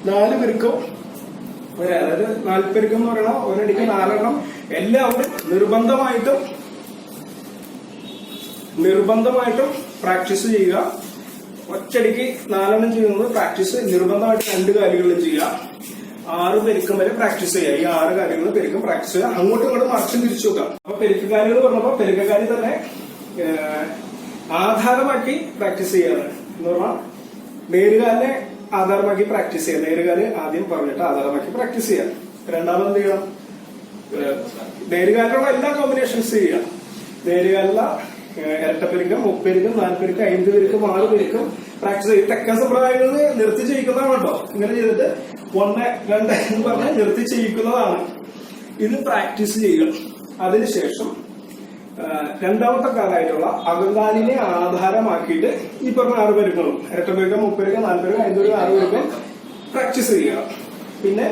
4 പെരുക്കം വരെ, അതായത് 4 പെരുക്കം എന്ന് പറയണ ഒരടിക്ക് 4 എണ്ണം എല്ലാവരും നിർബന്ധമായിട്ടും പ്രാക്ടീസ് ചെയ്യുക. ഒറ്റയടിക്ക് 4 എണ്ണം ചെയ്യുന്നത് പ്രാക്ടീസ് നിർബന്ധമായിട്ട് 2 കാലുകളിലും ചെയ്യുക. 6 പെരുക്കം വരെ പ്രാക്ടീസ് ചെയ്യുക. ഈ 6 കാര്യങ്ങൾ പെരുക്കം പ്രാക്ടീസ് ചെയ്യുക. അങ്ങോട്ടും ഇങ്ങോട്ടും മറിച്ചും തിരിച്ചു നോക്കാം. അപ്പൊ പെരുക്കക്കാലുകൾ പറഞ്ഞപ്പോ പെരുക്കക്കാലി തന്നെ ആധാരമാക്കി പ്രാക്ടീസ് ചെയ്യാണ് എന്ന് പറഞ്ഞാൽ നേരുകാലിനെ ആധാരമാക്കി പ്രാക്ടീസ് ചെയ്യാം. നേരുകാല് ആദ്യം പറഞ്ഞിട്ട് ആധാരമാക്കി പ്രാക്ടീസ് ചെയ്യാം. രണ്ടാമത് എന്ത് ചെയ്യണം? നേരുകാലിലുള്ള എല്ലാ കോമ്പിനേഷൻസ് ചെയ്യാം. നേരുകാലുള്ള ഇരട്ടപ്പെരുക്കം, മുപ്പെരുക്കം, 4 പെരുക്കം, 5 പെരുക്കം, 6 പെരുക്കം പ്രാക്ടീസ് ചെയ്യും. തെക്കൻ സമ്പ്രദായങ്ങളിൽ നിർത്തി ചെയ്യിക്കുന്നതാണ് കേട്ടോ. ഇങ്ങനെ ചെയ്തിട്ട് 1, 2 എന്ന് പറഞ്ഞാൽ നിർത്തി ചെയ്യിക്കുന്നതാണ്. ഇത് പ്രാക്ടീസ് ചെയ്യുക. അതിനുശേഷം രണ്ടാമത്തെ കാലമായിട്ടുള്ള അകങ്കാലിനെ ആധാരമാക്കിയിട്ട് ഈ പറഞ്ഞ 6 പെരുക്കളും ഇരട്ടപ്പെരുക്കം, മുപ്പെരുക്കം, 4 പെരുക്കം, 5 പെരുക്കം, 6 പെരുക്കം പ്രാക്ടീസ് ചെയ്യുക. പിന്നെ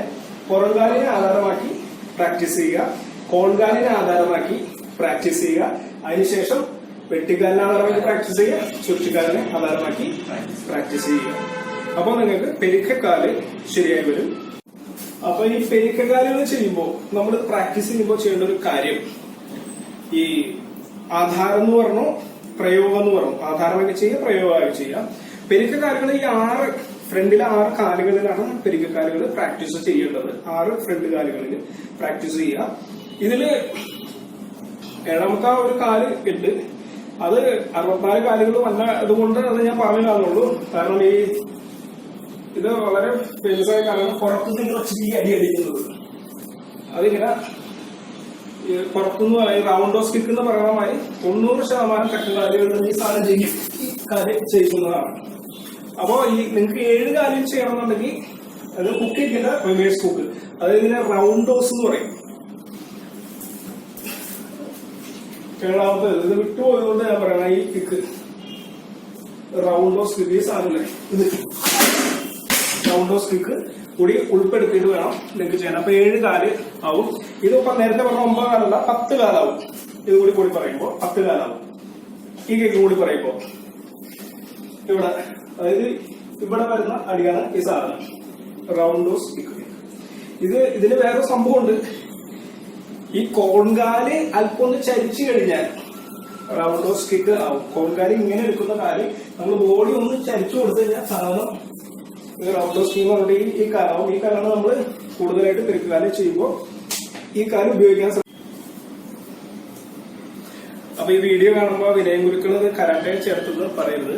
പുറംകാലിനെ ആധാരമാക്കി പ്രാക്ടീസ് ചെയ്യുക. കോൺകാലിനെ ആധാരമാക്കി പ്രാക്ടീസ് ചെയ്യുക. അതിനുശേഷം വെട്ടിക്കാലിനെ ആധാരമാക്കി പ്രാക്ടീസ് ചെയ്യുക. ചുറ്റിക്കാലിനെ ആധാരമാക്കി പ്രാക്ടീസ് ചെയ്യുക. അപ്പൊ നിങ്ങൾക്ക് പെരുക്കക്കാല് ശരിയായി വരും. അപ്പൊ ഈ പെരുക്കക്കാലുകൾ ചെയ്യുമ്പോൾ നമ്മൾ പ്രാക്ടീസ് ചെയ്യുമ്പോൾ ചെയ്യേണ്ട ഒരു കാര്യം, ഈ ആധാരം എന്ന് പറഞ്ഞു, പ്രയോഗം എന്ന് പറഞ്ഞു. ആധാരമാക്കി ചെയ്യുക, പ്രയോഗമായി ചെയ്യുക. പെരുക്കക്കാലുകൾ ഈ 6 ഫ്രണ്ടിലെ 6 കാലുകളിലാണ് പെരുക്കക്കാലുകൾ പ്രാക്ടീസ് ചെയ്യേണ്ടത്. 6 ഫ്രണ്ട് കാലുകളിൽ പ്രാക്ടീസ് ചെയ്യുക. ഇതില് 7ാമത്തെ ഒരു കാല് ഉണ്ട്. അത് 64 കാലുകൾ വന്ന അതുകൊണ്ട് അത് ഞാൻ പറഞ്ഞു കാണുള്ളൂ. കാരണം ഇത് വളരെ ഫേമസ് ആയ കാലമാണ്. പുറത്തുനിന്ന് ഈ അടി അടിക്കുന്നത് അതിങ്ങനെ പുറത്തുനിന്ന് റൗണ്ടോസ് കിക്ക് എന്ന് പറയുന്ന മാതിരി 90% തെക്കുകാലുകളിൽ ഈ സാധനം ചെയ്യും, ഈ കാര്യം ചെയ്യുന്നതാണ്. അപ്പോ ഈ നിങ്ങൾക്ക് 7 കാര്യം ചെയ്യണമെന്നുണ്ടെങ്കിൽ അത് കുക്ക് ചെയ്തില്ല, റിവേഴ്സ് കുക്ക്, അതായത് ഇതിനെ റൗണ്ടോസ് എന്ന് പറയും. 7ാമത്തെ ഇത് വിട്ടുപോയതുകൊണ്ട് ഞാൻ പറയണ ഈ കിക്ക് റൗണ്ടോസ് കിക്ക്, ഈ സാധനമില്ലേ ഇത് റൗണ്ടോസ് കിക്ക് കൂടി ഉൾപ്പെടുത്തിയിട്ട് വേണം നിങ്ങൾക്ക് ചെയ്യാൻ. അപ്പൊ 7 കാല് ആവും. ഇതിപ്പോ നേരത്തെ പറഞ്ഞ 9 കാലല്ല, 10 കാലാവും. ഇത് കൂടി പറയുമ്പോ 10 കാലാവും. ഈ കേക്ക് കൂടി പറയുമ്പോ ഇവിടെ, അതായത് ഇവിടെ വരുന്ന അടിയാണ് ഈ സാധനം റൗണ്ടോസ് കിക്ക്. ഇതിന് വേറെ സംഭവമുണ്ട്. ഈ കോൺകാല് അല്പം ഒന്ന് ചരിച്ചു കഴിഞ്ഞാൽ റൗണ്ടോസ് കിക്ക് ആവും. കോൺകാല് ഇങ്ങനെ എടുക്കുന്ന കാല് നമ്മൾ ബോഡി ഒന്ന് ചരിച്ചു കൊടുത്തു കഴിഞ്ഞാൽ സാധനം റൗണ്ടോസ് കിക്ക് പറഞ്ഞിട്ട് ഈ കാലാവും. ഈ കാലാണ് നമ്മൾ കൂടുതലായിട്ട് പെരുക്കുകാലം ചെയ്യുമ്പോൾ ഈ കാലം ഉപയോഗിക്കാൻ ശ്രമിക്കും. അപ്പൊ ഈ വീഡിയോ കാണുമ്പോൾ വിനയം കുറിക്കുന്നത് കരാട്ടെ ചേർത്തത് പറയരുത്.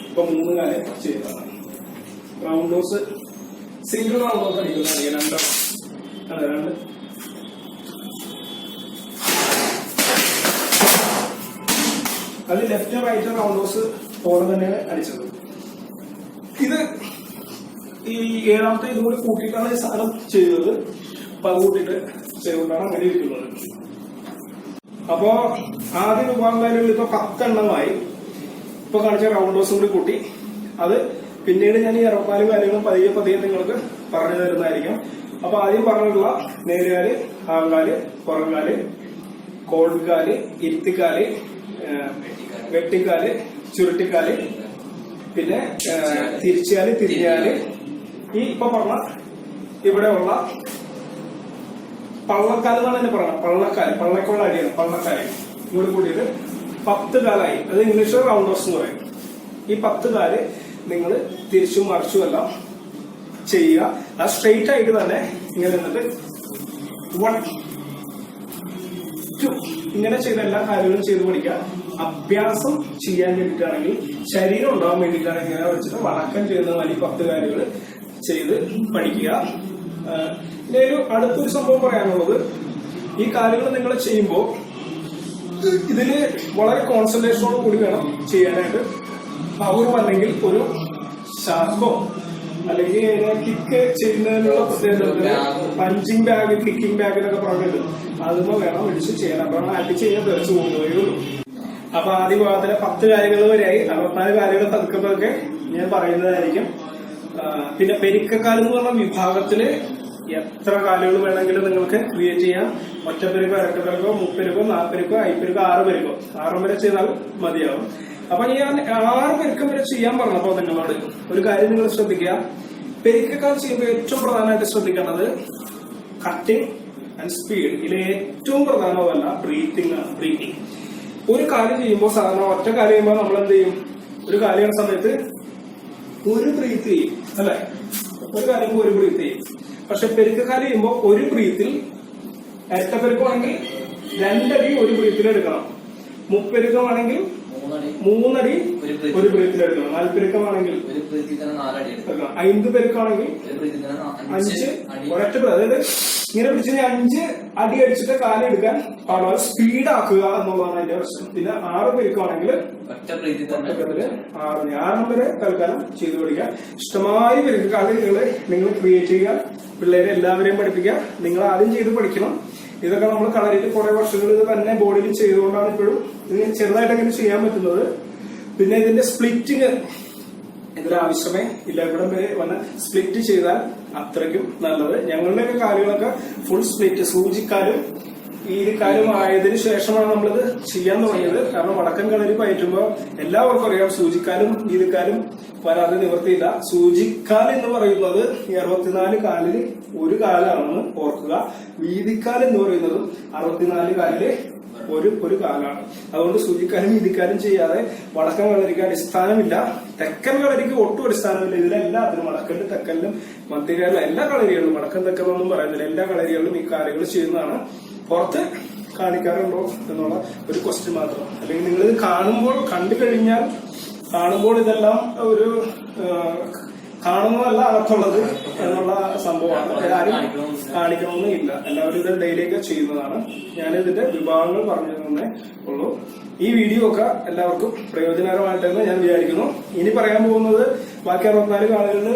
ഇപ്പൊ 3 കാലം ചെയ്യുന്നതാണ്. റൗണ്ടോസ് സിംഗിൾ റൗണ്ടോസ് അടിക്കുന്നതാണ്. 2 അത് ലെഫ്റ്റ് റൈറ്റ് റൗണ്ടോസ് പോലെ തന്നെയാണ് അടിച്ചത്. ഇത് ഈ 7ാമത്തെ ഇതും കൂടി കൂട്ടിയിട്ടാണ് ഈ സാധനം ചെയ്തത്. അപ്പൊ അത് കൂട്ടിയിട്ട് ചെയ്തുകൊണ്ടാണ് അങ്ങനെ ഇരിക്കുന്നത്. അപ്പോ ആദ്യ വിഭാഗങ്ങളിൽ ഇപ്പൊ 10 എണ്ണമായി. ഇപ്പൊ കാണിച്ച റൗണ്ടോസും കൂടി കൂട്ടി അത് പിന്നീട് ഞാൻ ഈ 64 കാര്യങ്ങളും പതിയെ നിങ്ങൾക്ക് പറഞ്ഞു തരുന്നതായിരിക്കും. അപ്പൊ ആദ്യം പറഞ്ഞിട്ടുള്ള നേരുകാല്, ആങ്കാല്, പുറംകാല്, കോൺകാല്, ഇരുത്തിക്കാല്, വെട്ടിക്കാല്, ചുരുട്ടിക്കാല്, പിന്നെ തിരിച്ചാല്, തിരിഞ്ഞാല്, ഈ ഇപ്പൊ പറഞ്ഞ ഇവിടെയുള്ള പള്ളക്കാല് എന്നാണ് എന്നെ പറയുന്നത്. പള്ളക്കുള്ള അടിയാണ് പള്ളക്കാല്. ഇങ്ങോട്ട് കൂട്ടിയിട്ട് 10 കാലായി. അത് ഇംഗ്ലീഷിൽ റൗണ്ട് ഹൗസ് എന്ന് പറയും. ഈ 10 കാല് നിങ്ങൾ തിരിച്ചും മറിച്ചും എല്ലാം ചെയ്യുക. അത് സ്ട്രെയിറ്റ് ആയിട്ട് തന്നെ ഇങ്ങനെ നിന്നിട്ട് 1 2 ഇങ്ങനെ ചെയ്ത എല്ലാ കാര്യങ്ങളും ചെയ്ത് പഠിക്കുക. അഭ്യാസം ചെയ്യാൻ വേണ്ടിയിട്ടാണെങ്കിൽ, ശരീരം ഉണ്ടാവാൻ വേണ്ടിയിട്ടാണെങ്കിൽ ഇങ്ങനെ വെച്ചിട്ട് വണക്കം ചെയ്യുന്ന മാതിരി 10 കാര്യങ്ങൾ ചെയ്ത് പഠിക്കുക. ഇനി അടുത്തൊരു സംഭവം പറയാനുള്ളത്, ഈ കാര്യങ്ങൾ നിങ്ങൾ ചെയ്യുമ്പോൾ ഇതില് വളരെ കോൺസെൻട്രേഷനോട് കൂടി വേണം ചെയ്യാനായിട്ട്. പവറും അല്ലെങ്കിൽ ഒരു ഷാർപ്പോ അല്ലെങ്കിൽ കിക്ക് ചെയ്യുന്നതിനുള്ള പ്രത്യേകത, പഞ്ചിങ് ബാഗ്, കിക്കിംഗ് ബാഗ് എന്നൊക്കെ പറഞ്ഞിട്ട് അതുമ്പോ വേണം ഇടിച്ച് ചെയ്യാൻ. അപ്പൊ അടിച്ച് കഴിഞ്ഞാൽ തെറിച്ചു പോകുകയുള്ളൂ. അപ്പൊ ആദ്യ ഭാഗത്തിലെ 10 കാര്യങ്ങൾ വരെയായി. 64 കാര്യങ്ങൾ പതുക്കെ ഞാൻ പറയുന്നതായിരിക്കും. പിന്നെ പെരിക്കക്കാലം എന്ന് പറഞ്ഞ വിഭാഗത്തില് എത്ര കാലുകൾ വേണമെങ്കിലും നിങ്ങൾക്ക് ക്രിയേറ്റ് ചെയ്യാം. ഒറ്റപ്പെരുക്കോ, ഇരട്ടപ്പെരുക്കോ, 30 പെരുക്കോ, 40 പെരുക്കോ, 5 പെരുക്കോ, 6 പെരുക്കോ, 6 വരെ ചെയ്താൽ മതിയാവും. അപ്പൊ ഞാൻ 6 പെരുക്കം വരെ ചെയ്യാൻ പറഞ്ഞപ്പോ നിങ്ങളോട് ഒരു കാര്യം നിങ്ങൾ ശ്രദ്ധിക്കുക. പെരിക്കക്കാൽ ചെയ്യുമ്പോൾ ഏറ്റവും പ്രധാനമായിട്ട് ശ്രദ്ധിക്കേണ്ടത് കട്ടിങ് ആൻഡ് സ്പീഡ്. ഇതിൽ ഏറ്റവും പ്രധാനമല്ല ബ്രീത്തിങ് ആണ്. ബ്രീത്തിങ് ഒരു കാര്യം ചെയ്യുമ്പോൾ, സാധാരണ ഒറ്റ കാര്യം ചെയ്യുമ്പോൾ നമ്മൾ എന്ത് ചെയ്യും? ഒരു കാര്യം ചെയ്യുന്ന സമയത്ത് ഒരു ബ്രീത്ത് ചെയ്യും അല്ലെ? ഒരു കാര്യം ഒരു ബ്രീത്ത് ചെയ്യും. പക്ഷെ പെരുക്കക്കാലം ചെയ്യുമ്പോൾ ഒരു ബ്രീത്തിൽ, ഇരട്ടപ്പെരുക്കമാണെങ്കിൽ 2 അടി ഒരു ബ്രീത്തിൽ എടുക്കണം. 30 പെരുക്കമാണെങ്കിൽ 3 അടി ഒരു ബ്രീത്തിൽ എടുക്കണം. 40 പെരുക്കമാണെങ്കിൽ 5 പെരുക്കമാണെങ്കിൽ 5 ഒരൊറ്റ, അതായത് ഇങ്ങനെ പിടിച്ച് 5 അടി അടിച്ചിട്ട് കാലെടുക്കാൻ പാടുക. സ്പീഡാക്കുക എന്നുള്ളതാണ് അതിന്റെ പ്രശ്നം. പിന്നെ 6 പെരുക്കമാണെങ്കിൽ 6 വരെ തൽക്കാലം ചെയ്തു പഠിക്കുക. ഇഷ്ടമായ പെരുക്കാലുകളെ നിങ്ങൾ ക്രിയേറ്റ് ചെയ്യുക. പിള്ളേരെ എല്ലാവരെയും പഠിപ്പിക്കുക. നിങ്ങൾ ആദ്യം ചെയ്ത് പഠിക്കണം. ഇതൊക്കെ നമ്മൾ കളരിയിൽ കുറെ വർഷങ്ങൾ ഇത് തന്നെ ബോഡിയിൽ ചെയ്തുകൊണ്ടാണ് ഇപ്പോഴും ഇതിന് ചെറുതായിട്ട് അങ്ങനെ ചെയ്യാൻ പറ്റുന്നത്. പിന്നെ ഇതിന്റെ സ്പ്ലിറ്റിങ് ഇതിലാവശ്യമേ ഇല്ല. ഇവിടെ വരെ വന്ന് സ്പ്ലിറ്റ് ചെയ്താൽ അത്രയ്ക്കും നല്ലത്. ഞങ്ങളുടെയൊക്കെ കാലുകളൊക്കെ ഫുൾ സ്പ്ലിറ്റ്, സൂചിക്കാലും ഈരിക്കാലും ആയതിനു ശേഷമാണ് നമ്മളിത് ചെയ്യാൻ തുടങ്ങിയത്. കാരണം വടക്കൻ കളരി പയറ്റുമ്പോൾ എല്ലാവർക്കും അറിയാം സൂചിക്കാലും ഈരിക്കാലും വരാതെ നിവൃത്തിയില്ല. സൂചിക്കാൽ എന്ന് പറയുന്നത് 64 കാലിൽ ഒരു കാലാണെന്ന് ഓർക്കുക. വീതിക്കാൽ എന്ന് പറയുന്നത് 64 കാലില് ഒരു കാലാണ്. അതുകൊണ്ട് സൂചിക്കാലും വീതിക്കാലും ചെയ്യാതെ വടക്കൻ കളരിക്ക് അടിസ്ഥാനമില്ല. തെക്കൻ കളരിക്ക് ഒട്ടും അടിസ്ഥാനമില്ല. ഇതിലെല്ലാത്തിനും വടക്കനിലും തെക്കനിലും മധ്യകാലിലും എല്ലാ കളരികളിലും, വടക്കൻ തെക്കെന്നൊന്നും പറയുന്നില്ല, എല്ലാ കളരികളിലും ഈ കാര്യങ്ങൾ ചെയ്യുന്നതാണ്. പുറത്ത് കാണിക്കാറുണ്ടോ എന്നുള്ള ഒരു ക്വസ്റ്റ്യൻ മാത്രം. അല്ലെങ്കിൽ നിങ്ങൾ ഇത് കണ്ടു കഴിഞ്ഞാൽ കാണുമ്പോൾ ഇതെല്ലാം ഒരു കാണുന്നതല്ല അകത്തുള്ളത് എന്നുള്ള സംഭവമാണ്. ആരും കാണിക്കണമെന്നും ഇല്ല. എല്ലാവരും ഇത് ഡെയിലിയൊക്കെ ചെയ്യുന്നതാണ്. ഞാനിതിന്റെ വിഭാഗങ്ങൾ പറഞ്ഞു തന്നേ ഉള്ളൂ. ഈ വീഡിയോ ഒക്കെ എല്ലാവർക്കും പ്രയോജനകരമായിട്ടെന്ന് ഞാൻ വിചാരിക്കുന്നു. ഇനി പറയാൻ പോകുന്നത് ബാക്കി 64 കാലുകളിൽ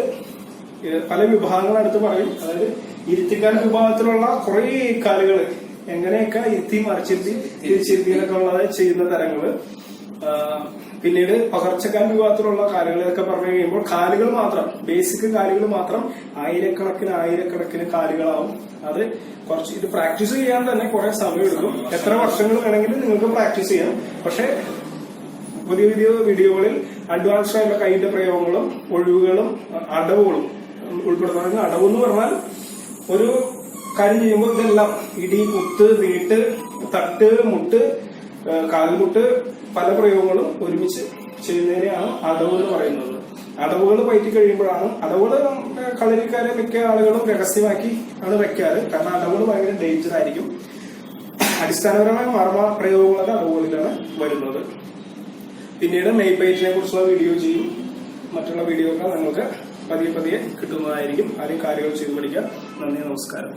പല വിഭാഗങ്ങൾ അടുത്ത് പറയും. അതായത് ഇരുത്തിക്കാൽ വിഭാഗത്തിലുള്ള കുറെ കാലുകൾ എങ്ങനെയൊക്കെ ഇരുത്തി മറിച്ചിരുത്തി തിരിച്ചിരുത്തിയൊക്കെ ഉള്ളത് ചെയ്യുന്ന തരങ്ങള്. പിന്നീട് പകർച്ചക്കാൽ വിഭാഗത്തിലുള്ള കാലുകളൊക്കെ പറഞ്ഞു കഴിയുമ്പോൾ കാലുകൾ മാത്രം, ബേസിക് കാലുകൾ മാത്രം ആയിരക്കണക്കിന് കാലുകളാവും. അത് കുറച്ച് ഇത് പ്രാക്ടീസ് ചെയ്യാൻ തന്നെ കുറെ സമയം എടുക്കും. എത്ര വർഷങ്ങൾ വേണമെങ്കിലും നിങ്ങൾക്ക് പ്രാക്ടീസ് ചെയ്യാം. പക്ഷെ പുതിയ വീഡിയോകളിൽ അഡ്വാൻസ്ഡ് ആയിട്ടുള്ള കൈന്റെ പ്രയോഗങ്ങളും ഒഴിവുകളും അടവുകളും ഉൾപ്പെടുത്തണമെങ്കിൽ, അടവെന്ന് പറഞ്ഞാൽ ഒരു കാര്യം ചെയ്യുമ്പോൾ ഇതെല്ലാം ഇടി, കുത്ത്, നീട്ട്, തട്ട്, മുട്ട്, കാൽമുട്ട്, പല പ്രയോഗങ്ങളും ഒരുമിച്ച് ചെയ്യുന്നതിനെയാണ് അടവ് എന്ന് പറയുന്നത്. അടവുകൾ പയറ്റി കഴിയുമ്പോഴാണ്, അടവുകൾ കളരിക്കാരെ മിക്ക ആളുകളും രഹസ്യമാക്കി ആണ് വെക്കാറ്. കാരണം അടവുകൾ ഭയങ്കര ഡേഞ്ചർ ആയിരിക്കും. അടിസ്ഥാനപരമായ മർമ്മ പ്രയോഗങ്ങളൊക്കെ അടവുകളിലാണ് വരുന്നത്. പിന്നീട് നെയ് പയറ്റിനെ കുറിച്ചുള്ള വീഡിയോ ചെയ്യും. മറ്റുള്ള വീഡിയോ ഒക്കെ നിങ്ങൾക്ക് പതിയെ കിട്ടുന്നതായിരിക്കും. ആദ്യം കാര്യങ്ങൾ ചെയ്തു പഠിക്കുക. നന്ദി, നമസ്കാരം.